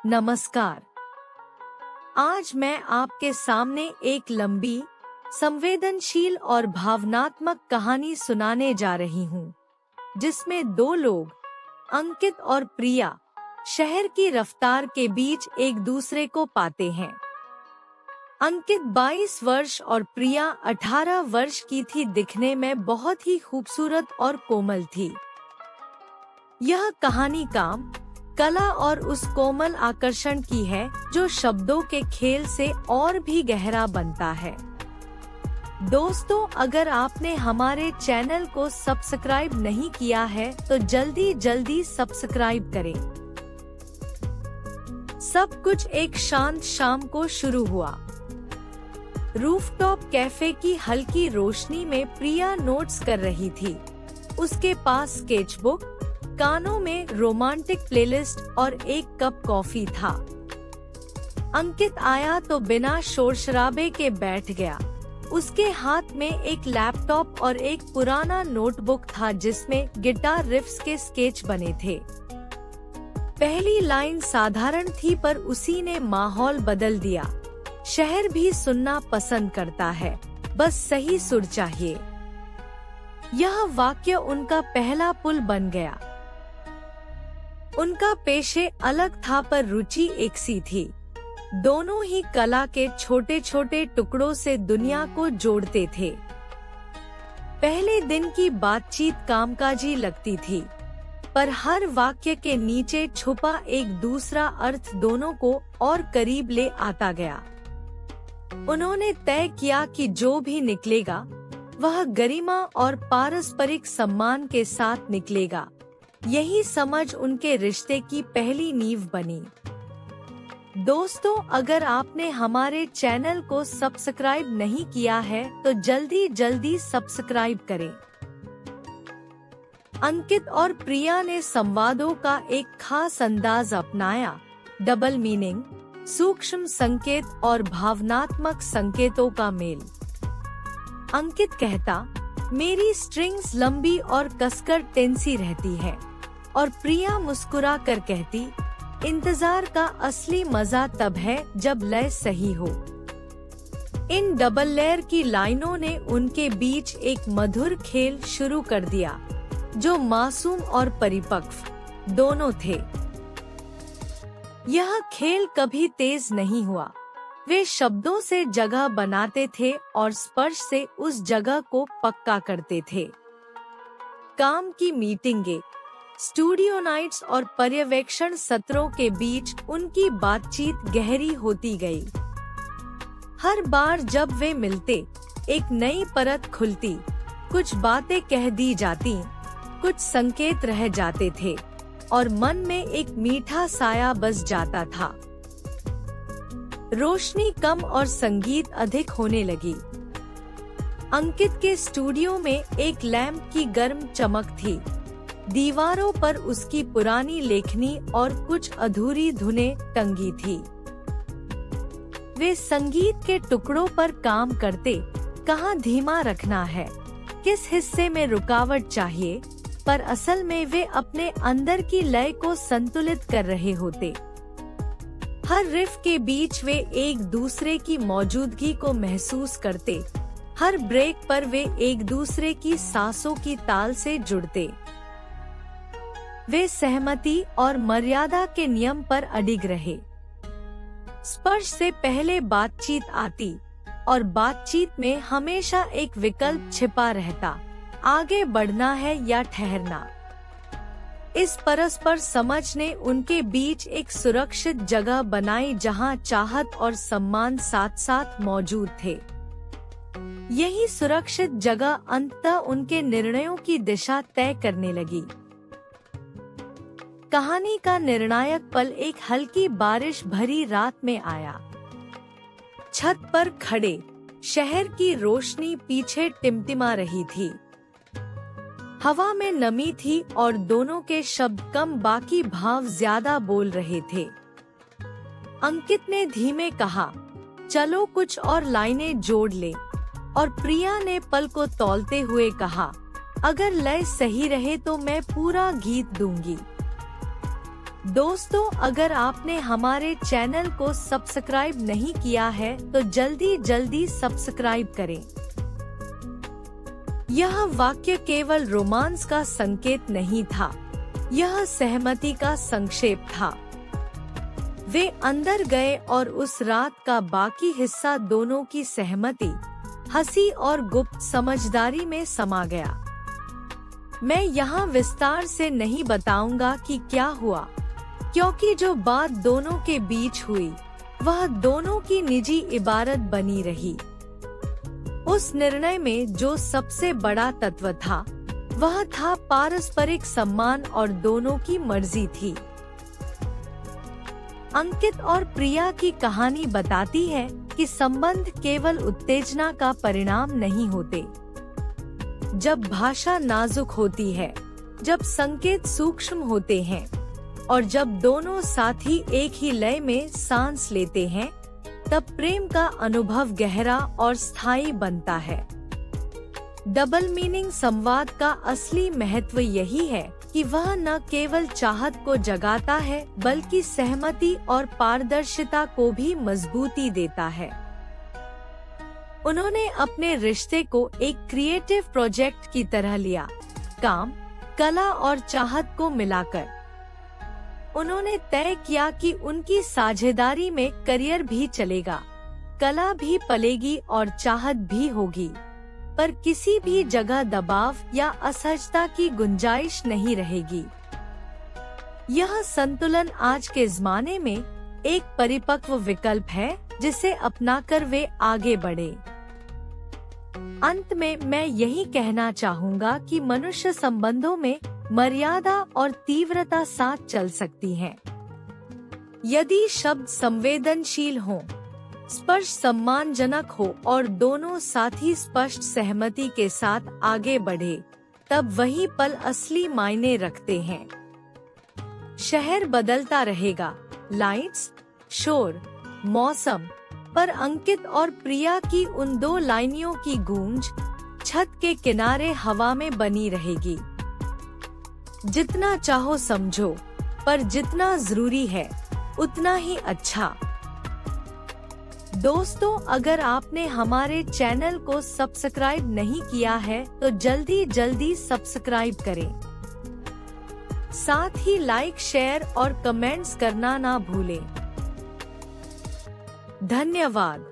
नमस्कार। आज मैं आपके सामने एक लंबी, संवेदनशील और भावनात्मक कहानी सुनाने जा रही हूँ, जिसमें दो लोग, अंकित और प्रिया, शहर की रफ्तार के बीच एक दूसरे को पाते हैं। अंकित 22 वर्ष और प्रिया 18 वर्ष की थी। दिखने में बहुत ही खूबसूरत और कोमल थी। यह कहानी काम, कला और उस कोमल आकर्षण की है जो शब्दों के खेल से और भी गहरा बनता है। दोस्तों, अगर आपने हमारे चैनल को सब्सक्राइब नहीं किया है तो जल्दी सब्सक्राइब करें। सब कुछ एक शांत शाम को शुरू हुआ। रूफटॉप कैफे की हल्की रोशनी में प्रिया नोट्स कर रही थी। उसके पास स्केचबुक, कानों में रोमांटिक प्लेलिस्ट और एक कप कॉफी था। अंकित आया तो बिना शोर शराबे के बैठ गया। उसके हाथ में एक लैपटॉप और एक पुराना नोटबुक था जिसमें गिटार रिफ्स के स्केच बने थे। पहली लाइन साधारण थी पर उसी ने माहौल बदल दिया। शहर भी सुनना पसंद करता है, बस सही सुर चाहिए। यह वाक्य उनका पहला पुल बन गया। उनका पेशे अलग था पर रुचि एक सी थी। दोनों ही कला के छोटे छोटे टुकड़ों से दुनिया को जोड़ते थे। पहले दिन की बातचीत कामकाजी लगती थी, पर हर वाक्य के नीचे छुपा एक दूसरा अर्थ दोनों को और करीब ले आता गया। उन्होंने तय किया कि जो भी निकलेगा वह गरिमा और पारस्परिक सम्मान के साथ निकलेगा। यही समझ उनके रिश्ते की पहली नींव बनी। दोस्तों, अगर आपने हमारे चैनल को सब्सक्राइब नहीं किया है तो जल्दी सब्सक्राइब करें। अंकित और प्रिया ने संवादों का एक खास अंदाज अपनाया। डबल मीनिंग, सूक्ष्म संकेत और भावनात्मक संकेतों का मेल। अंकित कहता, मेरी स्ट्रिंग्स लंबी और कसकर टेंसी रहती है, और प्रिया मुस्कुरा कर कहती, इंतजार का असली मजा तब है जब लय सही हो। इन डबल लेयर की लाइनों ने उनके बीच एक मधुर खेल शुरू कर दिया, जो मासूम और परिपक्व दोनों थे। यह खेल कभी तेज नहीं हुआ। वे शब्दों से जगह बनाते थे और स्पर्श से उस जगह को पक्का करते थे। काम की मीटिंगें, स्टूडियो नाइट्स और पर्यवेक्षण सत्रों के बीच उनकी बातचीत गहरी होती गई। हर बार जब वे मिलते, एक नई परत खुलती। कुछ बातें कह दी जाती, कुछ संकेत रह जाते थे, और मन में एक मीठा साया बस जाता था। रोशनी कम और संगीत अधिक होने लगी। अंकित के स्टूडियो में एक लैंप की गर्म चमक थी। दीवारों पर उसकी पुरानी लेखनी और कुछ अधूरी धुनें टंगी थी। वे संगीत के टुकड़ों पर काम करते, कहाँ धीमा रखना है, किस हिस्से में रुकावट चाहिए, पर असल में वे अपने अंदर की लय को संतुलित कर रहे होते। हर रिफ के बीच वे एक दूसरे की मौजूदगी को महसूस करते। हर ब्रेक पर वे एक दूसरे की सांसों की ताल से जुड़ते। वे सहमति और मर्यादा के नियम पर अडिग रहे। स्पर्श से पहले बातचीत आती, और बातचीत में हमेशा एक विकल्प छिपा रहता, आगे बढ़ना है या ठहरना। इस परस्पर समझ ने उनके बीच एक सुरक्षित जगह बनाई जहां चाहत और सम्मान साथ साथ मौजूद थे। यही सुरक्षित जगह अंततः उनके निर्णयों की दिशा तय करने लगी। कहानी का निर्णायक पल एक हल्की बारिश भरी रात में आया। छत पर खड़े, शहर की रोशनी पीछे टिमटिमा रही थी। हवा में नमी थी और दोनों के शब्द कम, बाकी भाव ज्यादा बोल रहे थे। अंकित ने धीमे कहा, चलो कुछ और लाइनें जोड़ ले, और प्रिया ने पल को तौलते हुए कहा, अगर लय सही रहे तो मैं पूरा गीत दूंगी। दोस्तों, अगर आपने हमारे चैनल को सब्सक्राइब नहीं किया है तो जल्दी सब्सक्राइब करें। यह वाक्य केवल रोमांस का संकेत नहीं था, यह सहमति का संक्षेप था। वे अंदर गए और उस रात का बाकी हिस्सा दोनों की सहमति, हंसी और गुप्त समझदारी में समा गया। मैं यहाँ विस्तार से नहीं बताऊंगा कि क्या हुआ, क्योंकि जो बात दोनों के बीच हुई वह दोनों की निजी इबारत बनी रही। उस निर्णय में जो सबसे बड़ा तत्व था वह था पारस्परिक सम्मान और दोनों की मर्जी थी। अंकित और प्रिया की कहानी बताती है कि संबंध केवल उत्तेजना का परिणाम नहीं होते। जब भाषा नाजुक होती है, जब संकेत सूक्ष्म होते हैं और जब दोनों साथी एक ही लय में सांस लेते हैं, तब प्रेम का अनुभव गहरा और स्थायी बनता है। डबल मीनिंग संवाद का असली महत्व यही है कि वह न केवल चाहत को जगाता है बल्कि सहमति और पारदर्शिता को भी मजबूती देता है। उन्होंने अपने रिश्ते को एक क्रिएटिव प्रोजेक्ट की तरह लिया, काम, कला और चाहत को मिलाकर। उन्होंने तय किया कि उनकी साझेदारी में करियर भी चलेगा, कला भी पलेगी और चाहत भी होगी, पर किसी भी जगह दबाव या असहजता की गुंजाइश नहीं रहेगी। यह संतुलन आज के ज़माने में एक परिपक्व विकल्प है जिसे अपनाकर वे आगे बढ़े। अंत में मैं यही कहना चाहूँगा कि मनुष्य संबंधों में मर्यादा और तीव्रता साथ चल सकती हैं। यदि शब्द संवेदनशील हों, स्पर्श सम्मानजनक हो और दोनों साथी स्पष्ट सहमति के साथ आगे बढ़े, तब वही पल असली मायने रखते हैं। शहर बदलता रहेगा, लाइट्स, शोर, मौसम, पर अंकित और प्रिया की उन दो लाइनों की गूंज छत के किनारे हवा में बनी रहेगी। जितना चाहो समझो, पर जितना जरूरी है उतना ही अच्छा। दोस्तों, अगर आपने हमारे चैनल को सब्सक्राइब नहीं किया है तो जल्दी सब्सक्राइब करें। साथ ही लाइक, शेयर और कमेंट्स करना ना भूलें। धन्यवाद।